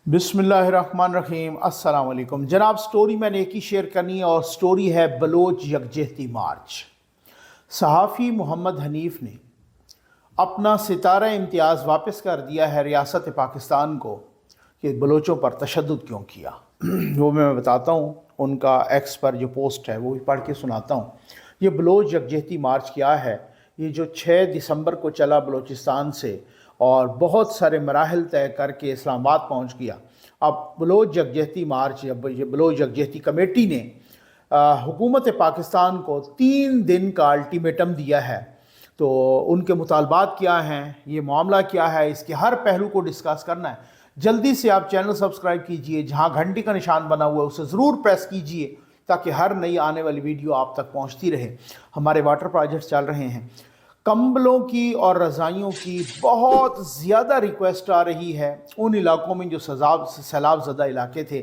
बिस्मिल्लाहिर्रहमानिर्रहीम। अस्सलाम वालेकुम जनाब। स्टोरी मैंने एक ही शेयर करनी है और स्टोरी है बलोच यकजहती मार्च। सहाफ़ी मोहम्मद हनीफ़ ने अपना सितारा इम्तियाज़ वापस कर दिया है रियासत पाकिस्तान को कि बलोचों पर तशद्दुद क्यों किया। वो मैं बताता हूँ, उनका एक्स पर जो पोस्ट है वो भी पढ़ के सुनाता हूँ। ये बलोच यकजहती मार्च क्या है, ये जो 6 दिसंबर को चला बलोचिस्तान से और बहुत सारे मराहल तय करके इस्लामाबाद पहुंच गया। अब बलोच यकजहती मार्च या बलोच यकजहती कमेटी ने हुकूमत पाकिस्तान को 3 दिन का अल्टीमेटम दिया है। तो उनके मुतालबात क्या हैं, ये मामला क्या है, इसके हर पहलू को डिस्कस करना है। जल्दी से आप चैनल सब्सक्राइब कीजिए, जहाँ घंटी का निशान बना हुआ है उसे ज़रूर प्रेस कीजिए ताकि हर नई आने वाली वीडियो आप तक पहुँचती रहे। हमारे वाटर प्रोजेक्ट्स चल रहे हैं, कंबलों की और रज़ाइयों की बहुत ज़्यादा रिक्वेस्ट आ रही है। उन इलाकों में जो सैलाब ज़दा इलाके थे,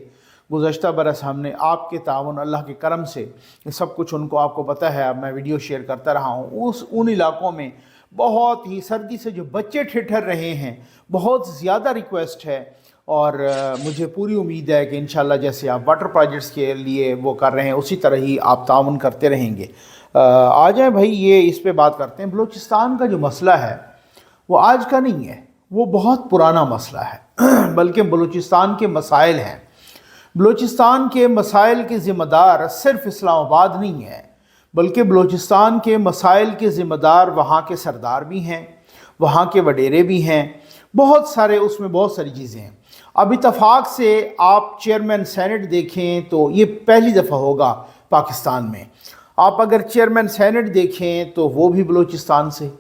गुज़श्ता बरस हमने आपके तावन अल्लाह के करम से ये सब कुछ उनको आपको पता है, अब मैं वीडियो शेयर करता रहा हूँ। उन इलाकों में बहुत ही सर्दी से जो बच्चे ठिठर रहे हैं, बहुत ज़्यादा रिक्वेस्ट है और मुझे पूरी उम्मीद है कि इंशाल्लाह जैसे आप वाटर प्रोजेक्ट्स के लिए वो कर रहे हैं उसी तरह ही आप ताउन करते रहेंगे। आ जाए भाई, ये इस पे बात करते हैं। बलूचिस्तान का जो मसला है वो आज का नहीं है, वो बहुत पुराना मसला है बल्कि बलूचिस्तान के मसाइल हैं। बलूचिस्तान के मसाइल के ज़िम्मेदार सिर्फ इस्लामाबाद नहीं है, बल्कि बलूचिस्तान के मसाइल के ज़िम्मेदार वहाँ के सरदार भी हैं, वहाँ के वडेरे भी हैं, बहुत सारे, उसमें बहुत सारी चीज़ें हैं। अब इत्तफाक से आप चेयरमैन सेनेट देखें तो ये पहली दफ़ा होगा पाकिस्तान में। आप अगर चेयरमैन सेनेट देखें तो वो भी बलूचिस्तान से,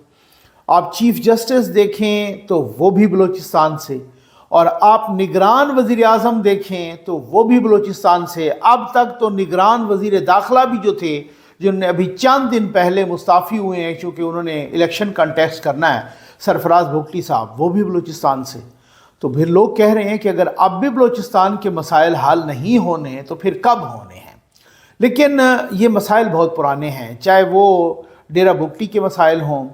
आप चीफ़ जस्टिस देखें तो वो भी बलूचिस्तान से, और आप निगरान वज़ीर आज़म देखें तो वो भी बलूचिस्तान से। अब तक तो निगरान वज़ीर दाखिला भी जो थे, जिन्होंने अभी चंद दिन पहले मुस्ताफ़ी हुए हैं क्योंकि उन्होंने इलेक्शन कंटेस्ट करना है, सरफराज भुगटी साहब, वो भी बलूचिस्तान से। तो फिर लोग कह रहे हैं कि अगर अब भी बलूचिस्तान के मसाइल हल नहीं होने तो फिर कब होने हैं। लेकिन ये मसाइल बहुत पुराने हैं, चाहे वो डेरा भुगटी के मसाइल हों,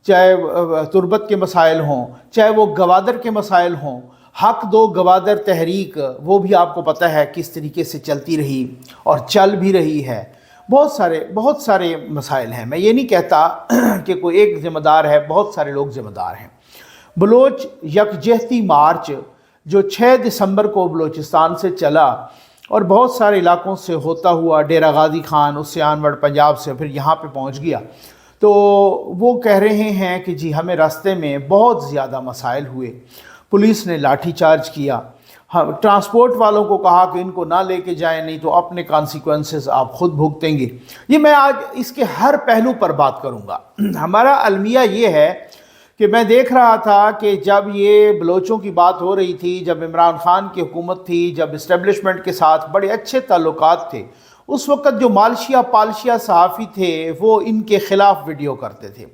चाहे तुर्बत के मसाइल हों, चाहे वो गवादर के मसाइल हों। हक दो गवादर तहरीक, वो भी आपको पता है किस तरीके से चलती रही और चल भी रही है। बहुत सारे मसाइल हैं। मैं ये नहीं कहता कि कोई एक ज़िम्मेदार है, बहुत सारे लोग ज़िम्मेदार हैं। बलोच यकजहती मार्च जो 6 दिसंबर को बलूचिस्तान से चला और बहुत सारे इलाकों से होता हुआ डेरा गाजी खान, उससे आनवर्ड पंजाब से फिर यहाँ पे पहुँच गया, तो वो कह रहे हैं कि जी हमें रास्ते में बहुत ज़्यादा मसाइल हुए, पुलिस ने लाठी चार्ज किया, हाँ, ट्रांसपोर्ट वालों को कहा कि इनको ना लेके जाएं, नहीं तो अपने कॉन्सिक्वेंसेस आप खुद भुगतेंगे। ये मैं आज इसके हर पहलू पर बात करूँगा। हमारा अलमिया ये है कि मैं देख रहा था कि जब ये बलोचों की बात हो रही थी, जब इमरान खान की हुकूमत थी, जब इस्टेब्लिशमेंट के साथ बड़े अच्छे ताल्लुकात थे, उस वक़्त जो मालशिया पालशिया सहाफ़ी थे वो इनके ख़िलाफ़ वीडियो करते थे।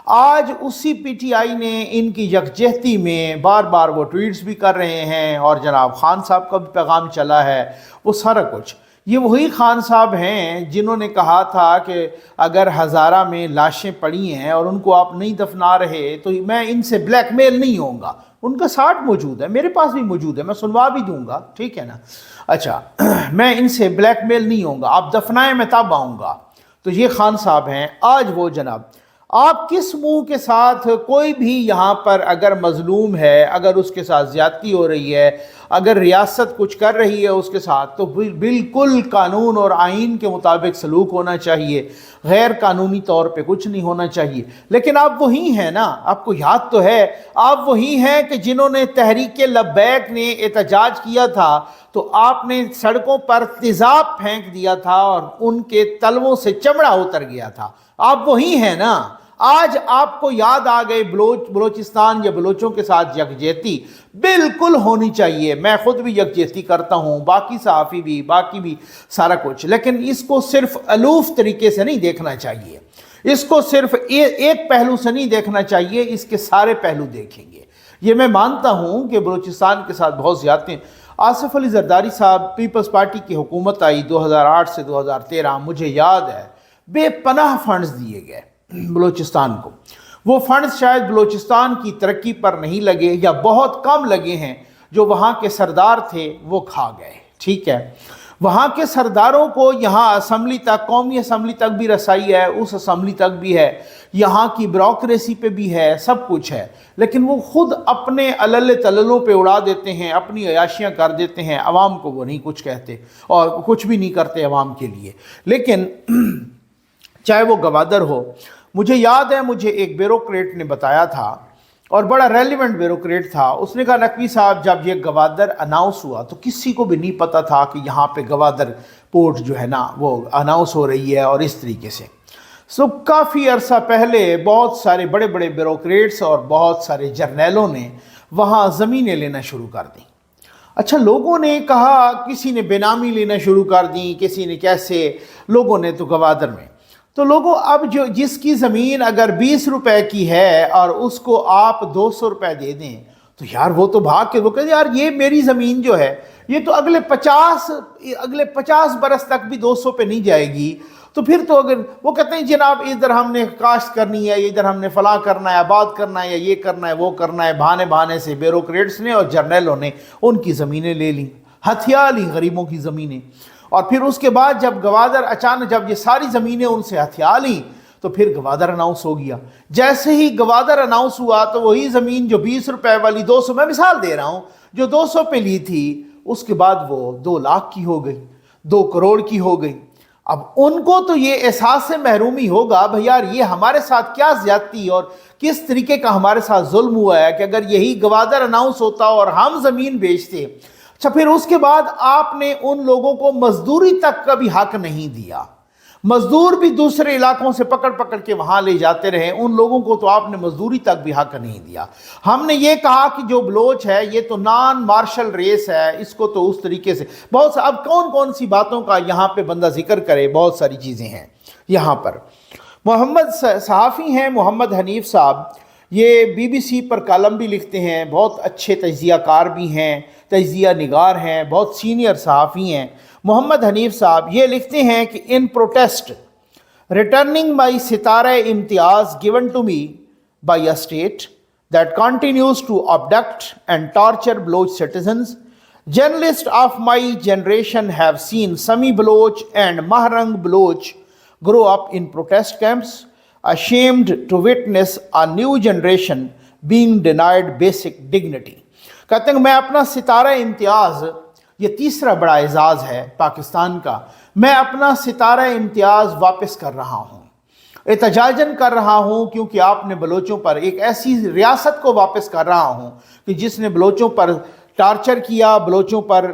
आज उसी पीटीआई ने इनकी यकजहती में बार बार वो ट्वीट्स भी कर रहे हैं और जनाब खान साहब का भी पैगाम चला है, वो सारा कुछ। ये वही खान साहब हैं जिन्होंने कहा था कि अगर हज़ारा में लाशें पड़ी हैं और उनको आप नहीं दफना रहे तो मैं इनसे ब्लैकमेल नहीं होऊंगा। उनका साठ मौजूद है, मेरे पास भी मौजूद है, मैं सुनवा भी दूंगा, ठीक है ना। अच्छा, मैं इनसे ब्लैकमेल नहीं होऊंगा, आप दफनाएं मैं तब आऊँगा। तो ये खान साहब हैं। आज वो जनाब, आप किस मुंह के साथ, कोई भी यहाँ पर अगर मजलूम है, अगर उसके साथ ज़्यादती हो रही है, अगर रियासत कुछ कर रही है उसके साथ, तो बिल्कुल कानून और आइन के मुताबिक सलूक होना चाहिए, गैर कानूनी तौर पे कुछ नहीं होना चाहिए। लेकिन आप वही हैं ना, आपको याद तो है, आप वही हैं कि जिन्होंने तहरीक लब्बैक ने एहतजाज किया था तो आपने सड़कों पर तेज़ाब फेंक दिया था और उनके तलवों से चमड़ा उतर गया था। आप वही हैं ना। आज आपको याद आ गए बलोचिस्तान या बलोचों के साथ यकजहती बिल्कुल होनी चाहिए। मैं खुद भी यकजहती करता हूँ, बाकी सहाफ़ी भी, बाकी भी सारा कुछ। लेकिन इसको सिर्फ अलूफ तरीके से नहीं देखना चाहिए, इसको सिर्फ एक पहलू से नहीं देखना चाहिए, इसके सारे पहलू देखेंगे। ये मैं मानता हूँ कि बलूचिस्तान के साथ बहुत ज़्यादती। आसिफ अली जरदारी साहब, पीपल्स पार्टी की हुकूमत आई 2008 से 2013, मुझे याद है बेपनाह फंड्स दिए गए बलूचिस्तान को। वो फंड्स शायद बलूचिस्तान की तरक्की पर नहीं लगे या बहुत कम लगे हैं, جو وہاں کے سردار تھے وہ کھا گئے. ٹھیک ہے, وہاں کے سرداروں کو یہاں اسمبلی تک, قومی اسمبلی تک بھی رسائی ہے, اس اسمبلی تک بھی ہے, یہاں کی بیوروکریسی پہ بھی ہے, سب کچھ ہے, لیکن وہ خود اپنے علل تللوں پہ اڑا دیتے ہیں, اپنی عیاشیاں کر دیتے ہیں, عوام کو وہ نہیں کچھ کہتے اور کچھ بھی نہیں کرتے عوام کے لیے. لیکن چاہے وہ گوادر ہو, مجھے یاد ہے مجھے ایک بیوروکریٹ نے بتایا تھا, اور بڑا ریلیونٹ بیوروکریٹ تھا, اس نے کہا نقوی صاحب جب یہ گوادر اناؤنس ہوا تو کسی کو بھی نہیں پتا تھا کہ یہاں پہ گوادر پورٹ جو ہے نا وہ اناؤنس ہو رہی ہے اور اس طریقے سے. سو کافی عرصہ پہلے بہت سارے بڑے بڑے بیوروکریٹس اور بہت سارے جرنیلوں نے وہاں زمینیں لینا شروع کر دیں. اچھا, لوگوں نے کہا, کسی نے بے نامی لینا شروع کر دیں, کسی نے کیسے, لوگوں نے تو گوادر میں. تو لوگوں اب جس کی زمین اگر 20 روپے کی ہے اور اس کو آپ 200 روپے دے دیں تو یار وہ تو بھاگ کے وہ کہتے ہیں یار یہ میری زمین جو ہے یہ تو اگلے 50 برس تک بھی 200 پہ نہیں جائے گی. تو پھر تو اگر وہ کہتے ہیں جناب ادھر ہم نے کاشت کرنی ہے, ادھر ہم نے فلاں کرنا ہے, آباد کرنا ہے, یا یہ کرنا ہے وہ کرنا ہے, بہانے سے بیوروکریٹس نے اور جرنیلوں نے ان کی زمینیں لے لیں, ہتھیا لی غریبوں کی زمینیں. اور پھر اس کے بعد جب گوادر اچانک جب یہ ساری زمینیں ان سے ہتھیا لیں تو پھر گوادر اناؤنس ہو گیا. جیسے ہی گوادر اناؤنس ہوا تو وہی زمین جو 20 روپے والی 200, میں مثال دے رہا ہوں, جو 200 پہ لی تھی اس کے بعد وہ 2 لاکھ کی ہو گئی, 2 کروڑ کی ہو گئی. اب ان کو تو یہ احساس محرومی ہوگا بھئی یار یہ ہمارے ساتھ کیا زیادتی اور کس طریقے کا ہمارے ساتھ ظلم ہوا ہے کہ اگر یہی گوادر اناؤنس ہوتا اور ہم زمین بیچتے. اچھا, پھر اس کے بعد آپ نے ان لوگوں کو مزدوری تک کا بھی حق نہیں دیا, مزدور بھی دوسرے علاقوں سے پکڑ کے وہاں لے جاتے رہے, ان لوگوں کو تو آپ نے مزدوری تک بھی حق نہیں دیا. ہم نے یہ کہا کہ جو بلوچ ہے یہ تو نان مارشل ریس ہے, اس کو تو اس طریقے سے بہت سا, اب کون سی باتوں کا یہاں پہ بندہ ذکر کرے, بہت ساری چیزیں ہیں یہاں پر. محمد صحافی ہیں محمد حنیف صاحب, یہ BBC پر کالم بھی لکھتے ہیں, بہت اچھے تجزیہ کار بھی ہیں, تجزیہ نگار ہیں, بہت سینئر صحافی ہیں. محمد حنیف صاحب یہ لکھتے ہیں کہ ان پروٹیسٹ ریٹرننگ مائی ستارہ امتیاز given to me by a state that continues to abduct and torture Baloch citizens, journalists of my generation have seen Sami Baloch and Mahrang Baloch grow up in protest camps, ashamed to witness a new generation being denied basic dignity. کہتے ہیں میں اپنا ستارہ امتیاز, یہ تیسرا بڑا اعزاز ہے پاکستان کا, میں اپنا ستارہ امتیاز واپس کر رہا ہوں, احتجاجاً کر رہا ہوں, کیونکہ آپ نے بلوچوں پر ایک ایسی ریاست کو واپس کر رہا ہوں کہ جس نے بلوچوں پر ٹارچر کیا, بلوچوں پر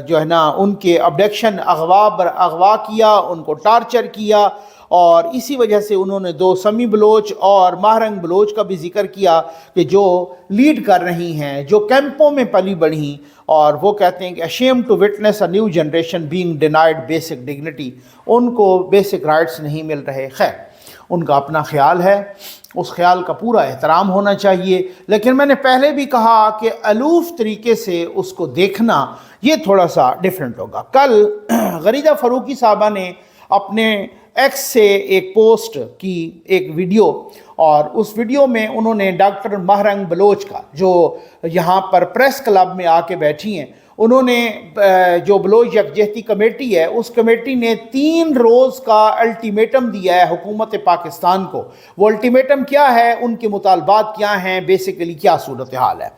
جو ہے نا ان کے ابڈکشن, اغوا کیا, ان کو ٹارچر کیا, اور اسی وجہ سے انہوں نے 2 سمی بلوچ اور ماہرنگ بلوچ کا بھی ذکر کیا کہ جو لیڈ کر رہی ہیں, جو کیمپوں میں پلی بڑھی, اور وہ کہتے ہیں کہ ashamed to witness a new generation being denied basic dignity, ان کو بیسک رائٹس نہیں مل رہے. خیر, ان کا اپنا خیال ہے, اس خیال کا پورا احترام ہونا چاہیے, لیکن میں نے پہلے بھی کہا کہ الوف طریقے سے اس کو دیکھنا یہ تھوڑا سا ڈیفرنٹ ہوگا. کل غریدہ فاروقی صاحبہ نے اپنے ایکس سے ایک پوسٹ کی, ایک ویڈیو, اور اس ویڈیو میں انہوں نے ڈاکٹر ماہرنگ بلوچ کا, جو یہاں پر پریس کلب میں آ کے بیٹھی ہیں, انہوں نے جو بلوچ یکجہتی کمیٹی ہے اس کمیٹی نے 3 روز کا الٹیمیٹم دیا ہے حکومت پاکستان کو. وہ الٹیمیٹم کیا ہے, ان کے مطالبات کیا ہیں, بیسیکلی کیا صورتحال ہے.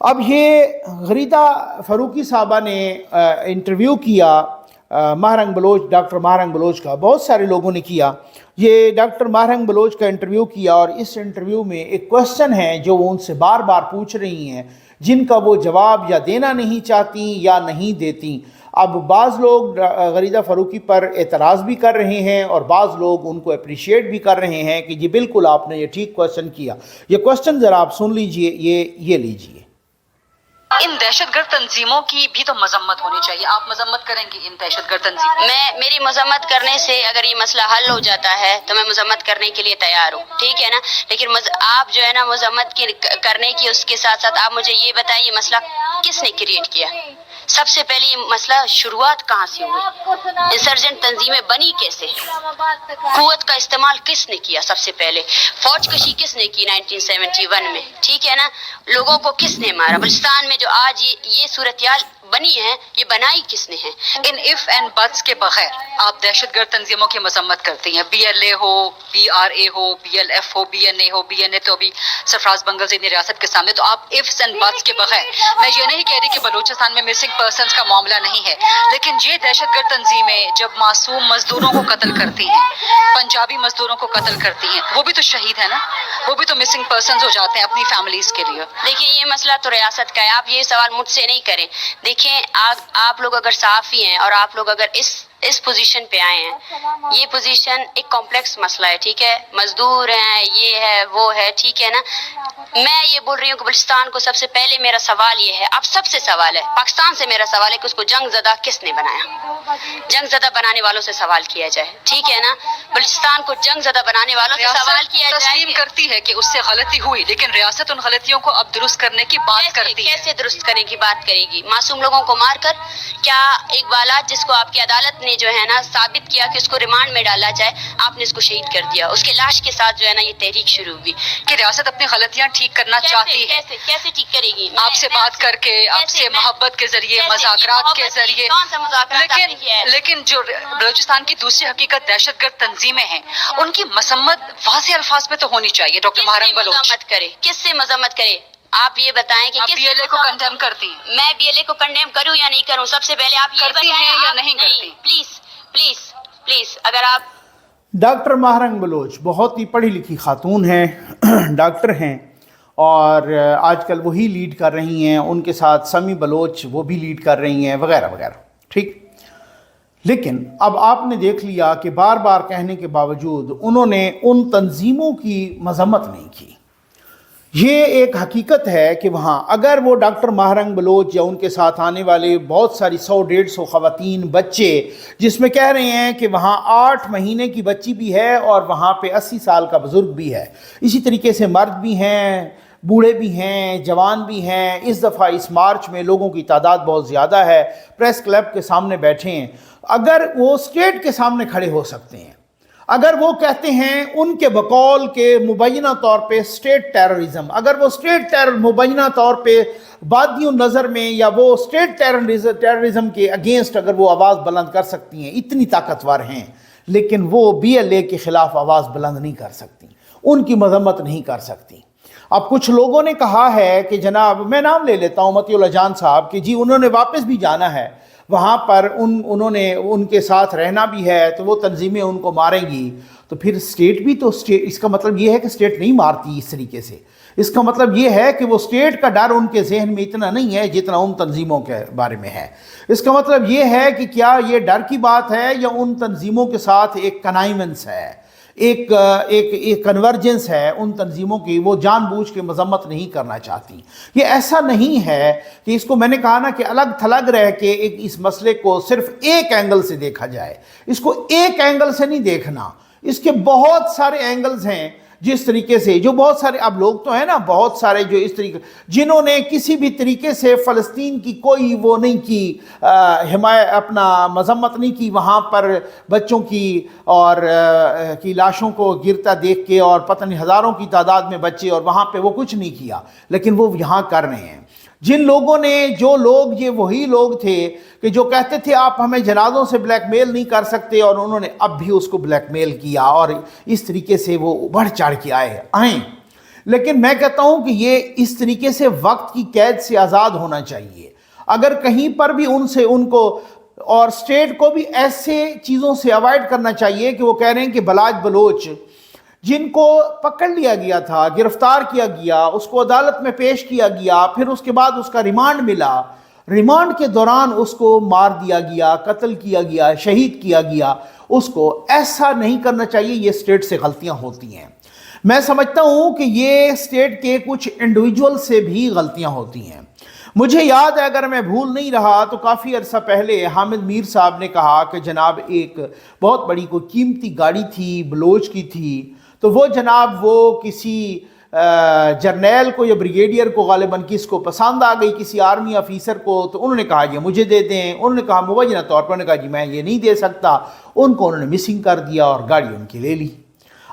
اب یہ غریدہ فاروقی صاحبہ نے انٹرویو کیا ماہرنگ بلوچ, ڈاکٹر ماہرنگ بلوچ کا, بہت سارے لوگوں نے کیا. یہ ڈاکٹر ماہرنگ بلوچ کا انٹرویو کیا, اور اس انٹرویو میں ایک کوسچن ہے جو وہ ان سے بار بار پوچھ رہی ہیں, جن کا وہ جواب یا دینا نہیں چاہتی یا نہیں دیتی. اب بعض لوگ غریدہ فاروقی پر اعتراض بھی کر رہے ہیں اور بعض لوگ ان کو اپریشیٹ بھی کر رہے ہیں کہ جی بالکل آپ نے یہ ٹھیک کوسچن کیا. یہ کوسچن ذرا آپ سن لیجئے, یہ لیجئے. ان دہشت گرد تنظیموں کی بھی تو مذمت ہونی چاہیے, آپ مذمت کریں گے ان دہشت گرد تنظیموں؟ میری مذمت کرنے سے اگر یہ مسئلہ حل ہو جاتا ہے تو میں مذمت کرنے کے لیے تیار ہوں, ٹھیک ہے نا. لیکن آپ جو ہے نا مذمت کرنے کی اس کے ساتھ ساتھ آپ مجھے یہ بتائیے مسئلہ کس نے کریٹ کیا, सबसे पहले ये मसला शुरुआत कहाँ से हुई, इंसर्जेंट तंजीमें बनी कैसे, कुव्वत का इस्तेमाल किसने किया, सबसे पहले फौज कशी किसने की 1971 में, ठीक है ना, लोगों को किसने मारा, बलूचिस्तान में जो आज ये सूरत बनी है, ये बनाई किसने है। इन इफ एंड बट्स के बगैर आप दहशतगर्द तंजीमों की मजम्मत करती हैं, BLA हो, BRA हो, BLF हो, BNA हो, BNA तो अभी सरफराज बंगल ज़िमनी रियासत के सामने, तो आप इफ्स एंड बट्स के बगैर, मैं ये नहीं कह रही कि बलूचिस्तान में मिसिंग पर्सनस का मामला नहीं है, लेकिन ये दहशतगर्द तंजीमें जब मासूम मजदूरों को कत्ल करती हैं, पंजाबी मजदूरों को कत्ल करती हैं, वो भी तो शहीद है ना, वो भी तो मिसिंग पर्सनस हो जाते हैं अपनी फैमिलीज के लिए। देखिए ये मसला तो रियासत का है, आप ये सवाल मुझसे नहीं करें। देखिए आप लोग अगर सहाफ़ी हैं और आप लोग अगर इस पोजीशन पे आए हैं, ये पोजीशन एक कॉम्प्लेक्स मसला है, ठीक है, मजदूर हैं, ये है वो है, ठीक है ना। मैं ये बोल रही हूँ कि बलूचिस्तान को सबसे पहले मेरा सवाल ये है, अब सबसे सवाल है, पाकिस्तान से मेरा सवाल है कि उसको जंग ज़दा किसने बनाया, जंग ज़दा बनाने वालों से सवाल किया जाए, ठीक है ना। बलूचिस्तान को जंग ज़दा बनाने वालों से सवाल किया जाए। तस्लीम करती है कि उससे गलती हुई, लेकिन रियासत उन गलतियों को अब दुरुस्त करने की बात करती है। कैसे दुरुस्त करने की बात करेगी, मासूम लोगों को मारकर? क्या इकबाल जिसको आपकी अदालत ने जो है ना साबित किया कि उसको रिमांड में डाला जाए, आपने उसको शहीद कर दिया, उसके लाश के साथ जो है ना ये तहरीक शुरू हुई कि रियासत अपनी गलतियां ठीक करना चाहती है। कैसे ठीक करेगी? आपसे बात करके, आपसे मोहब्बत के जरिए, मज़ाकरात के जरिए। लेकिन जो बलूचिस्तान की दूसरी हकीकत दहशतगर्द तंजीमें हैं, उनकी मसम्मत वाज़ेह अल्फाज में तो होनी चाहिए। डॉक्टर महारंग बलोच किससे मजम्मत करे? आप ये बताएं कि BLA को कंडेम करती हैं? मैं BLA को कंडेम करूं या नहीं करूं, सबसे पहले आप ये करती हैं या नहीं करती? प्लीज अगर आप डॉक्टर महारंग बलोच बहुत ही पढ़ी लिखी खातून हैं, डॉक्टर हैं, और आजकल वही लीड कर रही हैं, उनके साथ समी बलोच वो भी लीड कर रही हैं वगैरह वगैरह, ठीक। लेकिन अब आपने देख लिया कि बार बार कहने के बावजूद उन्होंने उन तंजीमों की मजम्मत नहीं की। ये एक हकीकत है कि वहाँ अगर वो डॉक्टर महारंग बलोच या उनके साथ आने वाले बहुत सारी 100-150 ख़वातीन, बच्चे, जिसमें कह रहे हैं कि वहाँ 8 महीने की बच्ची भी है और वहाँ पे 80 साल का बुज़ुर्ग भी है, इसी तरीके से मर्द भी हैं, बूढ़े भी हैं, जवान भी हैं। इस दफ़ा इस मार्च में लोगों की तादाद बहुत ज़्यादा है, प्रेस क्लब के सामने बैठे हैं। अगर वो स्टेट के सामने खड़े हो सकते हैं, अगर वो कहते हैं उनके बकौल के मुबैना तौर पे स्टेट टेररिज्म, अगर वो स्टेट मुबैना तौर पे बादियों नज़र में या वो स्टेट टेररिज्म के अगेंस्ट अगर वो आवाज़ बुलंद कर सकती हैं, इतनी ताकतवर हैं, लेकिन वो BLA के ख़िलाफ़ आवाज़ बुलंद नहीं कर सकती, उनकी मजम्मत नहीं कर सकती। अब कुछ लोगों ने कहा है कि जनाब, मैं नाम ले लेता हूँ, मतियुल जान साहब, कि जी उन्होंने वापस भी जाना है, वहाँ पर उन्होंने उनके साथ रहना भी है, तो वो तंजीमें उनको मारेंगी, तो फिर स्टेट भी तो स्टेट, इसका मतलब ये है कि स्टेट नहीं मारती इस तरीके से। इसका मतलब ये है कि वो स्टेट का डर उनके जहन में इतना नहीं है जितना उन तंजीमों के बारे में है। इसका मतलब ये है कि क्या ये डर की बात है या उन तंजीमों के साथ एक कनाइवेंस है, एक कन्वर्जेंस है उन तंजीमों की, वो जानबूझ के मजम्मत नहीं करना चाहती। ये ऐसा नहीं है कि इसको, मैंने कहा ना कि अलग थलग रह के एक इस मसले को सिर्फ एक एंगल से देखा जाए, इसको एक एंगल से नहीं देखना, इसके बहुत सारे एंगल्स हैं। जिस तरीके से जो बहुत सारे अब लोग तो हैं ना, बहुत सारे जो इस तरीके, जिन्होंने किसी भी तरीके से फ़लस्तीन की कोई वो नहीं की, हिमायत, अपना मजम्मत नहीं की, वहाँ पर बच्चों की और की लाशों को गिरता देख के, और पता नहीं हज़ारों की तादाद में बच्चे, और वहाँ पे वो कुछ नहीं किया, लेकिन वो यहाँ कर रहे हैं। जिन लोगों ने, जो लोग, ये वही लोग थे कि जो कहते थे आप हमें जनाजों से ब्लैकमेल नहीं कर सकते, और उन्होंने अब भी उसको ब्लैकमेल किया, और इस तरीके से वो बढ़ चढ़ के आए। लेकिन मैं कहता हूँ कि ये इस तरीके से वक्त की कैद से आज़ाद होना चाहिए। अगर कहीं पर भी उनको और स्टेट को भी ऐसे चीज़ों से अवॉइड करना चाहिए कि वो कह रहे हैं कि बलाज बलोच जिनको पकड़ लिया गया था, गिरफ्तार किया गया, उसको अदालत में पेश किया गया, फिर उसके बाद उसका रिमांड मिला, रिमांड के दौरान उसको मार दिया गया, कत्ल किया गया, शहीद किया गया, उसको ऐसा नहीं करना चाहिए। ये स्टेट से गलतियां होती हैं। मैं समझता हूं कि ये स्टेट के कुछ इंडिविजुअल से भी गलतियां होती हैं। मुझे याद है, अगर मैं भूल नहीं रहा, तो काफ़ी अरसा पहले हामिद मीर साहब ने कहा कि जनाब एक बहुत बड़ी कोई कीमती गाड़ी थी, बलोच की थी, तो वो जनाब वो किसी जर्नैल को या ब्रिगेडियर को गालिबन किसको पसंद आ गई, किसी आर्मी ऑफिसर को, तो उन्होंने कहा ये मुझे दे दें। उन्होंने कहा मुबैना तौर पर, उन्होंने कहा जी मैं ये नहीं दे सकता। उनको उन्होंने मिसिंग कर दिया और गाड़ी उनकी ले ली।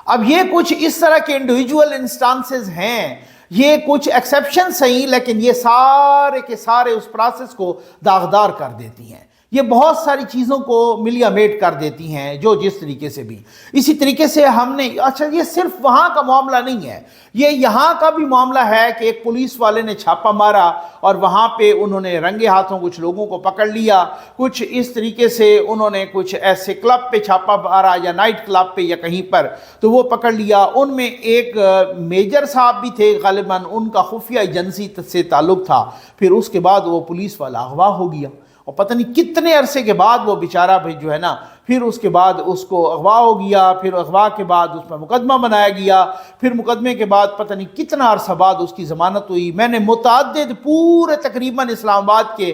अब ये कुछ इस तरह के इंडिविजुअल इंस्टांसेस हैं, ये कुछ एक्सेप्शन सही, लेकिन ये सारे के सारे उस प्रोसेस को दागदार कर देती हैं। ये बहुत सारी चीज़ों को मिलियामेट कर देती हैं जो जिस तरीके से भी। इसी तरीके से हमने, अच्छा ये सिर्फ वहाँ का मामला नहीं है, ये यहाँ का भी मामला है कि एक पुलिस वाले ने छापा मारा और वहाँ पे उन्होंने रंगे हाथों कुछ लोगों को पकड़ लिया। कुछ इस तरीके से उन्होंने कुछ ऐसे क्लब पे छापा मारा या नाइट क्लब पे या कहीं पर, तो वो पकड़ लिया। उनमें एक मेजर साहब भी थे गालिबन, उनका खुफिया एजेंसी से ताल्लुक़ था। फिर उसके बाद वो पुलिस वाला अगवा हो गया और पता नहीं कितने अरसे के बाद वो बेचारा भाई जो है ना, फिर उसके बाद उसको अगवा हो गया। फिर अगवा के बाद उस पर मुकदमा बनाया गया। फिर मुकदमे के बाद पता नहीं कितना अरसा बाद उसकी ज़मानत हुई। मैंने मुतअद्दिद पूरे तकरीबन इस्लामाबाद के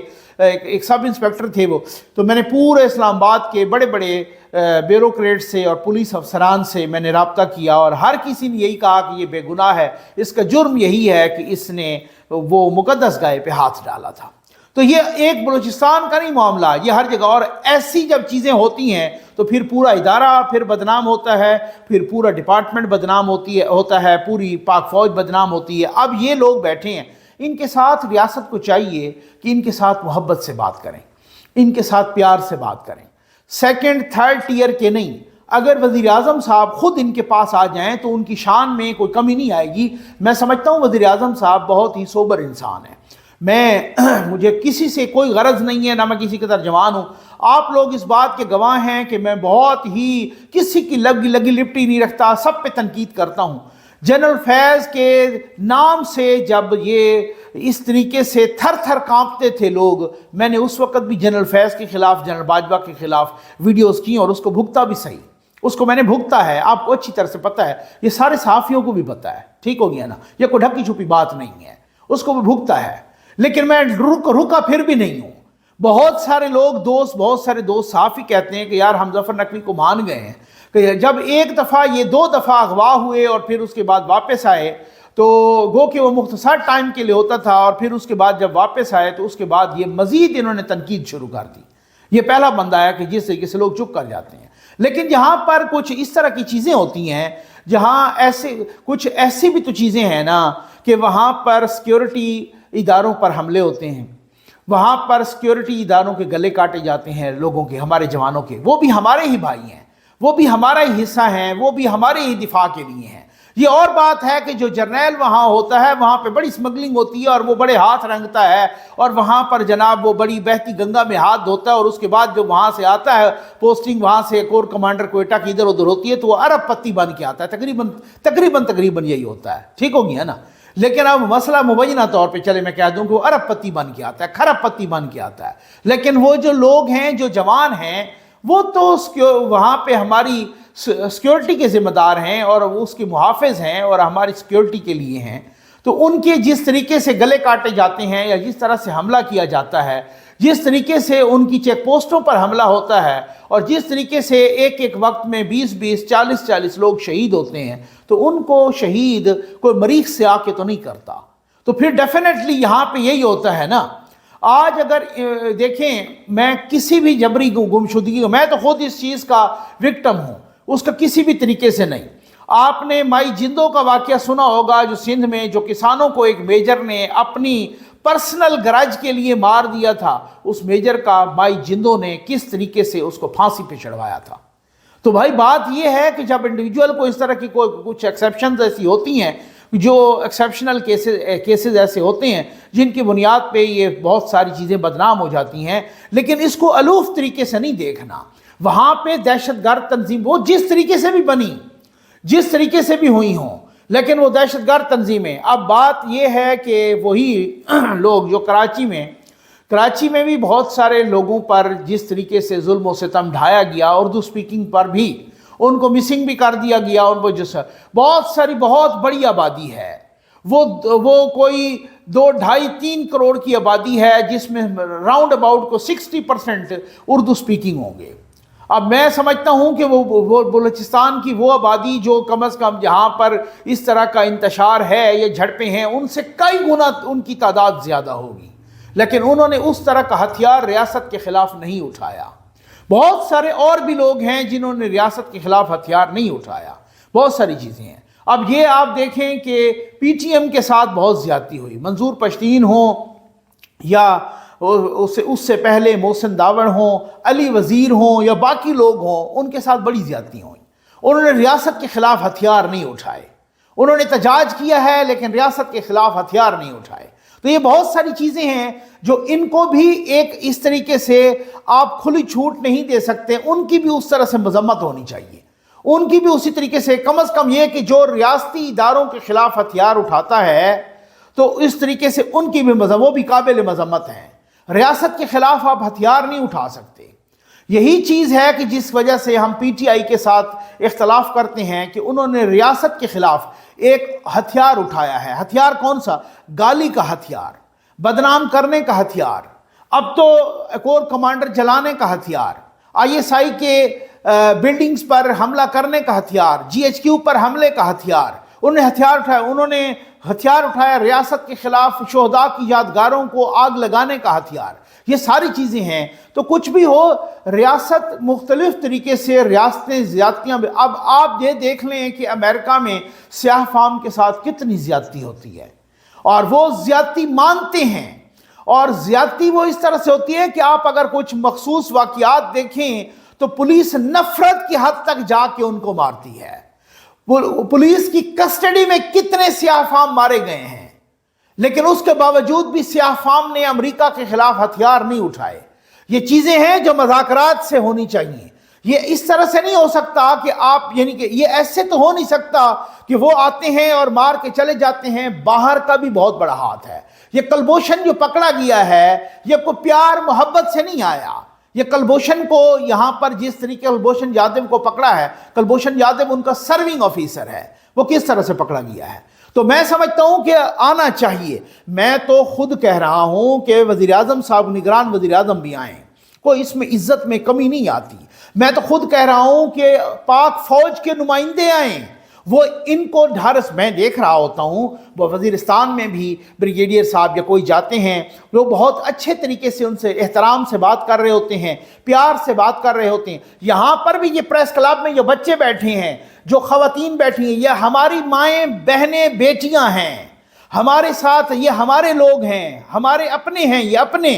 एक सब इंस्पेक्टर थे वो, तो मैंने पूरे इस्लामाबाद के बड़े बड़े ब्यूरोक्रेट से और पुलिस अफसरान से मैंने रब्ता किया और हर किसी ने यही कहा कि ये बेगुनाह है, इसका जुर्म यही है कि इसने वो मुकद्दस गाय पे हाथ डाला था। तो ये एक बलूचिस्तान का नहीं मामला, ये हर जगह। और ऐसी जब चीज़ें होती हैं तो फिर पूरा इदारा फिर बदनाम होता है, फिर पूरा डिपार्टमेंट बदनाम होता है, पूरी पाक फौज बदनाम होती है। अब ये लोग बैठे हैं, इनके साथ रियासत को चाहिए कि इनके साथ मोहब्बत से बात करें, इनके साथ प्यार से बात करें, सेकंड थर्ड टीयर के नहीं। अगर वज़ीर आज़म साहब खुद इनके पास आ जाएं तो उनकी शान में कोई कमी नहीं आएगी। मैं समझता हूँ वज़ीर आज़म साहब बहुत ही सोबर इंसान हैं। मुझे किसी से कोई गरज नहीं है, ना मैं किसी के तर्जमान हूँ। आप लोग इस बात के गवाह हैं कि मैं बहुत ही किसी की लगी लिपटी नहीं रखता, सब पे तनकीद करता हूँ। जनरल फैज़ के नाम से जब ये इस तरीके से थर थर कांपते थे लोग, मैंने उस वक्त भी जनरल फैज़ के ख़िलाफ़, जनरल बाजवा के ख़िलाफ़ वीडियोज़ की और उसको भुगता भी सही, उसको मैंने भुगता है। आपको अच्छी तरह से पता है, ये सारे सहाफ़ियों को भी पता है, ठीक हो गया ना, ये कोई ढकी छुपी बात नहीं है, उसको भी भुगता है। लेकिन मैं रुका फिर भी नहीं हूँ। बहुत सारे लोग बहुत सारे दोस्त सहाफ़ी कहते हैं कि यार हम ज़फ़र नकवी को मान गए हैं कि जब एक दफ़ा ये 2 दफ़ा अगवा हुए और फिर उसके बाद वापस आए, तो गो कि वो मुख्तसर टाइम के लिए होता था, और फिर उसके बाद जब वापस आए तो उसके बाद ये मज़ीद इन्होंने तनकीद शुरू कर दी। ये पहला बंदा है कि जिस तरीके से लोग चुप कर जाते हैं। लेकिन जहाँ पर कुछ इस तरह की चीज़ें होती हैं, जहाँ ऐसी भी तो चीज़ें हैं ना कि वहाँ पर सिक्योरिटी इदारों पर हमले होते हैं, वहाँ पर सिक्योरिटी इदारों के गले काटे जाते हैं लोगों के, हमारे जवानों के। वो भी हमारे ही भाई हैं, वो भी हमारा ही हिस्सा हैं, वो भी हमारे ही दिफा के लिए हैं। ये और बात है कि जो जर्नैल वहाँ होता है, वहाँ पे बड़ी स्मगलिंग होती है और वो बड़े हाथ रंगता है, और वहाँ पर जनाब वो बड़ी बहती गंगा में हाथ धोता है, और उसके बाद जो वहाँ से आता है पोस्टिंग, वहाँ से कोर कमांडर क्वेटा की इधर उधर होती है, तो वो अरब पत्ती बन के आता है। तकरीबन यही होता है, ठीक हो गया ना। लेकिन अब मसला मुबैना तौर पे चले मैं कह दूं कि वो अरब पत्ती बन के आता है, खरब पत्ती बन के आता है। लेकिन वो जो लोग हैं, जो जवान हैं, वो तो वहाँ पे हमारी सिक्योरिटी के ज़िम्मेदार हैं और वो उसके मुहाफ़िज़ हैं और हमारी सिक्योरिटी के लिए हैं। तो उनके जिस तरीके से गले काटे जाते हैं या जिस तरह से हमला किया जाता है, जिस तरीके से उनकी चेक पोस्टों पर हमला होता है, और जिस तरीके से एक वक्त में 20-20, 40-40 लोग शहीद होते हैं, तो उनको शहीद कोई मरीख से आके तो नहीं करता। तो फिर डेफिनेटली यहाँ पे यही होता है ना। आज अगर देखें, मैं किसी भी जबरी गुमशुदगी, मैं तो खुद इस चीज़ का विक्टिम हूँ, उसका किसी भी तरीके से नहीं। आपने माई जिंदों का वाक़या सुना होगा, जो सिंध में जो किसानों को एक मेजर ने अपनी पर्सनल गरज के लिए मार दिया था, उस मेजर का माई जिंदों ने किस तरीके से उसको फांसी पे चढ़वाया था। तो भाई बात यह है कि जब इंडिविजुअल को इस तरह की कुछ एक्सेप्शंस ऐसी होती हैं, जो एक्सेप्शनल केसेस ऐसे होते हैं जिनकी बुनियाद पे ये बहुत सारी चीज़ें बदनाम हो जाती हैं, लेकिन इसको अलूफ तरीके से नहीं देखना। वहाँ पे दहशतगर्द तंजीम वो जिस तरीके से भी बनी, जिस तरीके से भी हुई हों, लेकिन वो दहशतगर्द तंजीमें। अब बात यह है कि वही लोग जो कराची में भी बहुत सारे लोगों पर जिस तरीके से जुल्म और सितम ढाया गया, उर्दू स्पीकिंग पर भी उनको मिसिंग भी कर दिया गया। उनको जो बहुत बड़ी आबादी है, वो कोई 2-2.5-3 करोड़ की आबादी है, जिसमें राउंड अबाउट को 60% उर्दू स्पीकिंग होंगे। अब मैं समझता हूँ कि वो बलूचिस्तान की वो आबादी जो कम अज़ कम जहाँ पर इस तरह का इंतशार है, ये झड़पें हैं, उनसे कई गुना उनकी तादाद ज़्यादा होगी, लेकिन उन्होंने उस तरह का हथियार रियासत के ख़िलाफ़ नहीं उठाया। बहुत सारे और भी लोग हैं जिन्होंने रियासत के ख़िलाफ़ हथियार नहीं उठाया, बहुत सारी चीज़ें हैं। अब ये आप देखें कि PTM के साथ बहुत ज़्यादती हुई, मंजूर पश्तीन हो या उससे पहले मोहसिन दावड़ हों, अली वज़ीर हों या बाकी लोग हों, उनके साथ बड़ी ज़्यादती हुई। उन्होंने रियासत के ख़िलाफ़ हथियार नहीं उठाए, उन्होंने तजाज किया है लेकिन रियासत के ख़िलाफ़ हथियार नहीं उठाए। तो ये बहुत सारी चीज़ें हैं जो इनको भी एक इस तरीके से आप खुली छूट नहीं दे सकते, उनकी भी उस तरह से मजम्मत होनी चाहिए, उनकी भी उसी तरीके से कम अज़ कम ये कि जो रियासती इदारों के ख़िलाफ़ हथियार उठाता है तो इस तरीके से उनकी भी मजम्मत, वो भी काबिल मजम्मत हैं। रियासत के ख़िलाफ़ आप हथियार नहीं उठा सकते। यही चीज़ है कि जिस वजह से हम PTI के साथ इख्तलाफ करते हैं कि उन्होंने रियासत के ख़िलाफ़ एक हथियार उठाया है। हथियार कौन सा? गाली का हथियार, बदनाम करने का हथियार, अब तो कोर कमांडर जलाने का हथियार, ISI के बिल्डिंग्स पर हमला करने का हथियार, GHQ पर हमले का हथियार, उन्होंने हथियार उठाया रियासत के ख़िलाफ़ शोहदा की यादगारों को आग लगाने का हथियार। ये सारी चीज़ें हैं। तो कुछ भी हो, रियासत मुख्तलिफ़ तरीके से रियासतें ज़्यादतियाँ, अब आप ये देख लें कि अमेरिका में स्याह फाम के साथ कितनी ज़्यादती होती है और वो ज़्यादती मानते हैं, और ज़्यादती वो इस तरह से होती है कि आप अगर कुछ मखसूस वाक़ियात देखें तो पुलिस नफ़रत की हद तक जाके उनको मारती है। पुलिस की कस्टडी में कितने स्याह फाम मारे गए हैं, लेकिन उसके बावजूद भी स्याह फाम ने अमेरिका के खिलाफ हथियार नहीं उठाए। ये चीजें हैं जो मज़ाकरात से होनी चाहिए। ये इस तरह से नहीं हो सकता कि आप, यानी कि ये ऐसे तो हो नहीं सकता कि वो आते हैं और मार के चले जाते हैं। बाहर का भी बहुत बड़ा हाथ है। ये कलभूषण जो पकड़ा गया है, ये कोई प्यार मोहब्बत से नहीं आया। ये कलभूषण को यहाँ पर जिस तरीके कलभूषण यादव को पकड़ा है, कलभूषण यादव उनका सर्विंग ऑफिसर है, वो किस तरह से पकड़ा गया है। तो मैं समझता हूं कि आना चाहिए। मैं तो खुद कह रहा हूं कि वज़ीर आज़म साहब, निगरान वज़ीर आज़म भी आए, कोई इसमें इज्जत में कमी नहीं आती। मैं तो खुद कह रहा हूं कि पाक फौज के नुमाइंदे आए, वो इनको ढारस, मैं देख रहा होता हूं वो वज़ीरिस्तान में भी ब्रिगेडियर साहब या कोई जाते हैं, वो बहुत अच्छे तरीके से उनसे एहतराम से बात कर रहे होते हैं, प्यार से बात कर रहे होते हैं। यहाँ पर भी ये प्रेस क्लब में जो बच्चे बैठे हैं, जो ख़वातीन बैठी हैं, ये हमारी माएँ बहनें बेटियाँ हैं, हमारे साथ ये हमारे लोग हैं, हमारे अपने हैं, ये अपने,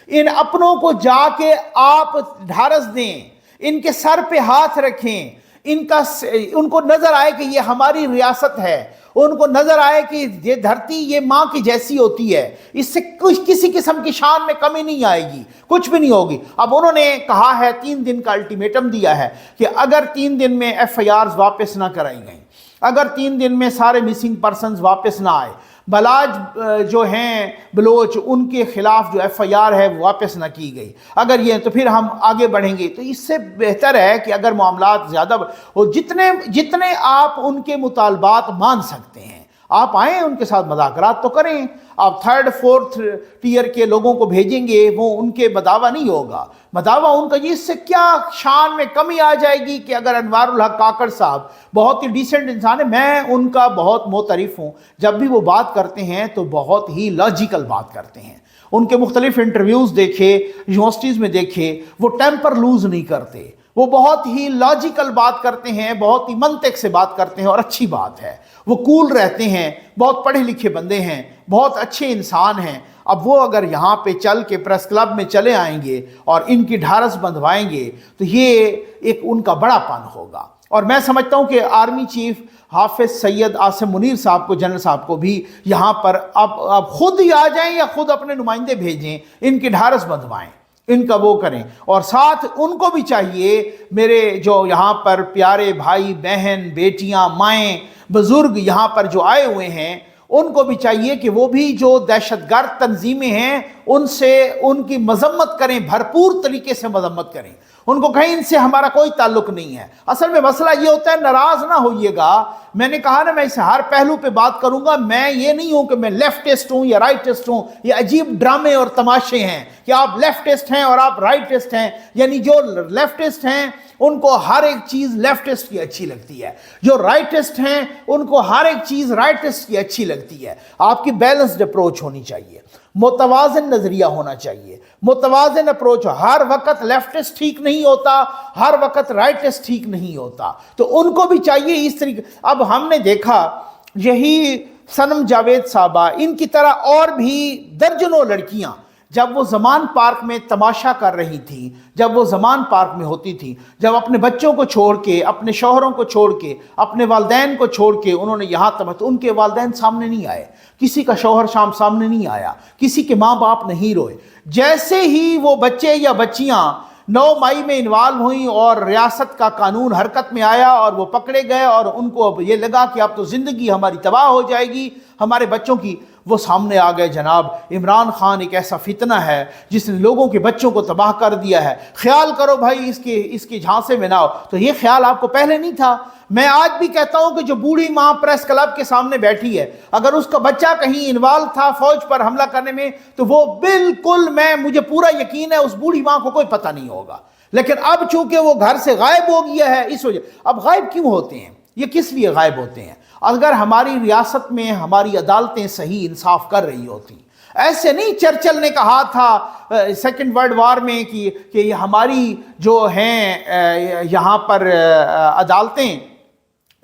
इन अपनों को जाके आप ढारस दें, इनके सर पे हाथ रखें, उनको नजर आए कि ये हमारी रियासत है, उनको नजर आए कि ये धरती ये माँ की जैसी होती है, इससे कुछ किसी किस्म की शान में कमी नहीं आएगी, कुछ भी नहीं होगी। अब उन्होंने कहा है, 3 दिन का अल्टीमेटम दिया है कि अगर 3 दिन में FIRs वापस ना कराई गई, अगर 3 दिन में सारे मिसिंग पर्सनस वापस ना आए, बलाज जो हैं बलोच, उनके खिलाफ जो FIR है वो वापस ना की गई, अगर ये, तो फिर हम आगे बढ़ेंगे। तो इससे बेहतर है कि अगर मामलात ज़्यादा हो, जितने आप उनके मुतालबात मान सकते हैं, आप आएँ, उनके साथ मुज़ाकरात तो करें। आप 3rd 4th टियर के लोगों को भेजेंगे, वो उनके बदावा नहीं होगा। बदावा उनका, इससे क्या शान में कमी आ जाएगी कि अगर अनवारुल हक काकड़ साहब बहुत ही डिसेंट इंसान है, मैं उनका बहुत मोतरिफ हूँ, जब भी वो बात करते हैं तो बहुत ही लॉजिकल बात करते हैं। उनके मुख्तलिफ इंटरव्यूज़ देखे, यूनिवर्सिटीज़ में देखे, वो टेम्पर लूज़ नहीं करते, वो बहुत ही लॉजिकल बात करते हैं, बहुत ही मंतिक से बात करते हैं, और अच्छी बात है। वो कूल रहते हैं, बहुत पढ़े लिखे बंदे हैं, बहुत अच्छे इंसान हैं। अब वो अगर यहाँ पे चल के प्रेस क्लब में चले आएंगे और इनकी ढारस बंधवाएंगे तो ये एक उनका बड़ापन होगा। और मैं समझता हूँ कि आर्मी चीफ हाफिज सैयद आसिम मुनीर साहब को, जनरल साहब को भी यहाँ पर अब खुद ही आ जाएं या खुद अपने नुमाइंदे भेजें, इनकी ढारस बंधवाएं, इनका वो करें। और साथ उनको भी चाहिए, मेरे जो यहाँ पर प्यारे भाई बहन बेटियाँ माएँ बुज़ुर्ग यहाँ पर जो आए हुए हैं, उनको भी चाहिए कि वो भी जो दहशतगर्द तंजीमें हैं उनसे उनकी मजम्मत करें, भरपूर तरीके से मजम्मत करें, उनको कहीं इनसे हमारा कोई ताल्लुक नहीं है। असल में मसला ये होता है, नाराज ना होइएगा, मैंने कहा ना मैं इस हर पहलू पे बात करूंगा। मैं ये नहीं हूं कि मैं लेफ्टिस्ट हूं या राइटिस्ट हूं। ये अजीब ड्रामे और तमाशे हैं कि आप लेफ्टिस्ट हैं और आप राइटिस्ट हैं, यानी जो लेफ्टिस्ट हैं उनको हर एक चीज लेफ्टिस्ट की अच्छी लगती है, जो राइटिस्ट हैं उनको हर एक चीज राइटिस्ट की अच्छी लगती है। आपकी बैलेंस्ड अप्रोच होनी चाहिए, मुतवाज़िन नजरिया होना चाहिए, मुतवाज़िन अप्रोच। हर वक्त लेफ्टिस्ट ठीक नहीं होता, हर वक्त राइटिस्ट ठीक नहीं होता, तो उनको भी चाहिए इस तरीके। अब हमने देखा यही सनम जावेद साहबा, इनकी तरह और भी दर्जनों लड़कियां जब वो ज़मान पार्क में तमाशा कर रही थी, जब वो ज़मान पार्क में होती थी, जब अपने बच्चों को छोड़ के, अपने शौहरों को छोड़ के, अपने वालदैन को छोड़ के उन्होंने यहाँ तो उनके वालदैन सामने नहीं आए, किसी का शौहर शाम सामने नहीं आया, किसी के माँ बाप नहीं रोए। जैसे ही वो बच्चे या बच्चियाँ 9 मई में इन्वॉल्व हुई और रियासत का कानून हरकत में आया और वो पकड़े गए और उनको अब ये लगा कि अब तो ज़िंदगी हमारी तबाह हो जाएगी, हमारे बच्चों की, वो सामने आ गए। जनाब इमरान खान एक ऐसा फितना है जिसने लोगों के बच्चों को तबाह कर दिया है। ख्याल करो भाई इसके झांसे में ना हो। तो ये ख्याल आपको पहले नहीं था। मैं आज भी कहता हूं कि जो बूढ़ी माँ प्रेस क्लब के सामने बैठी है, अगर उसका बच्चा कहीं इन्वॉल्व था फौज पर हमला करने में, तो वो बिल्कुल, मुझे पूरा यकीन है उस बूढ़ी माँ को कोई पता नहीं होगा। लेकिन अब चूंकि वो घर से गायब हो गया है, इस वजह। अब गायब क्यों होते हैं, ये किस लिए गायब होते हैं? अगर हमारी रियासत में हमारी अदालतें सही इंसाफ कर रही होती, ऐसे नहीं चर्चिल ने कहा था सेकंड वर्ल्ड वॉर में कि हमारी जो हैं यहाँ पर अदालतें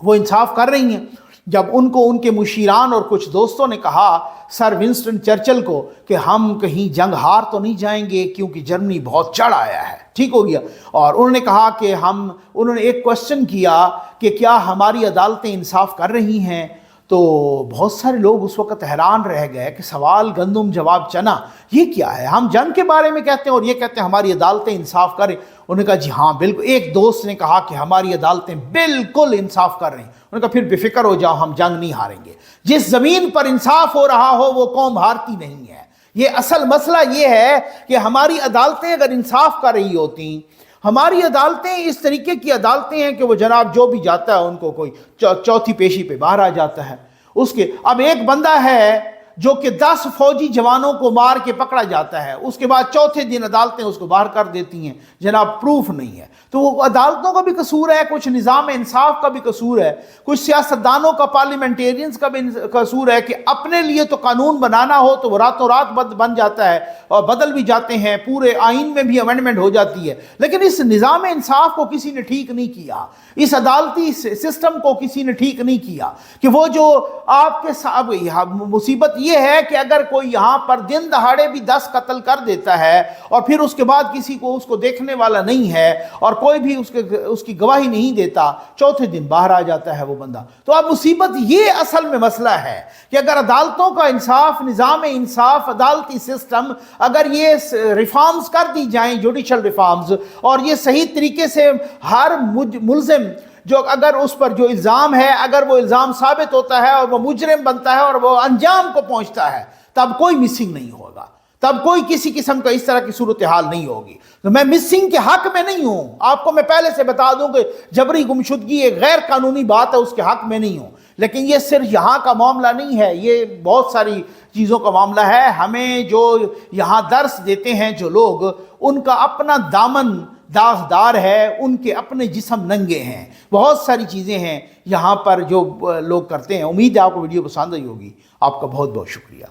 वो इंसाफ कर रही हैं। जब उनको उनके मुशीरान और कुछ दोस्तों ने कहा सर विंस्टन चर्चिल को कि हम कहीं जंग हार तो नहीं जाएंगे क्योंकि जर्मनी बहुत चढ़ आया है, ठीक हो गया, और उन्होंने कहा कि उन्होंने एक क्वेश्चन किया कि क्या हमारी अदालतें इंसाफ कर रही हैं, तो बहुत सारे लोग उस वक्त हैरान रह गए कि सवाल गंदुम जवाब चना, ये क्या है? हम जंग के बारे में कहते हैं और ये कहते हैं हमारी अदालतें इंसाफ करें। उन्होंने कहा जी हाँ बिल्कुल। एक दोस्त ने कहा कि हमारी अदालतें बिल्कुल इंसाफ कर रही हैं। उन्होंने कहा फिर बेफिक्र हो जाओ, हम जंग नहीं हारेंगे। जिस ज़मीन पर इंसाफ हो रहा हो वो कौम हारती नहीं है। ये असल मसला ये है कि हमारी अदालतें अगर इंसाफ कर रही होती, हमारी अदालतें इस तरीके की अदालतें हैं कि वो जनाब जो भी जाता है उनको कोई चौथी पेशी पे बाहर आ जाता है। उसके अब एक बंदा है जो कि 10 फौजी जवानों को मार के पकड़ा जाता है, उसके बाद चौथे दिन अदालतें उसको बाहर कर देती हैं, जनाब प्रूफ नहीं है। तो वो अदालतों का भी कसूर है, कुछ निज़ाम इंसाफ का भी कसूर है, कुछ सियासतदानों का, पार्लियामेंटेरियंस का भी कसूर है कि अपने लिए तो कानून बनाना हो तो वो रातों रात बन जाता है और बदल भी जाते हैं, पूरे आइन में भी अमेंडमेंट हो जाती है। लेकिन इस निज़ाम इंसाफ को किसी ने ठीक नहीं किया, इस अदालती सिस्टम को किसी ने ठीक नहीं किया कि वो जो आपके साथ मुसीबत ये है कि अगर कोई यहाँ पर दिन दहाड़े भी 10 कत्ल कर देता है और फिर उसके बाद किसी को उसको देखने वाला नहीं है और कोई भी उसकी गवाही नहीं देता, चौथे दिन बाहर आ जाता है वो बंदा। तो अब मुसीबत ये असल में मसला है कि अगर अदालतों का इंसाफ, निज़ाम इंसाफ, अदालती सिस्टम, अगर ये रिफॉर्म्स कर दी जाएं, जुडिशल रिफॉर्म्स, और ये सही तरीके से हर मुल्ज़िम जो अगर उस पर जो इल्ज़ाम है, अगर वो इल्ज़ाम साबित होता है और वो मुजरिम बनता है और वो अंजाम को पहुंचता है, तब कोई मिसिंग नहीं होगा, तब कोई किसी किस्म का इस तरह की सूरत हाल नहीं होगी। तो मैं मिसिंग के हक में नहीं हूं, आपको मैं पहले से बता दूं कि जबरी गुमशुदगी एक गैर कानूनी बात है, उसके हक में नहीं हूं। लेकिन ये सिर्फ यहाँ का मामला नहीं है, ये बहुत सारी चीज़ों का मामला है। हमें जो यहाँ दर्स देते हैं जो लोग, उनका अपना दामन दागदार है, उनके अपने जिस्म नंगे हैं, बहुत सारी चीज़ें हैं यहाँ पर जो लोग करते हैं। उम्मीद है आपको वीडियो पसंद आई होगी। आपका बहुत बहुत शुक्रिया।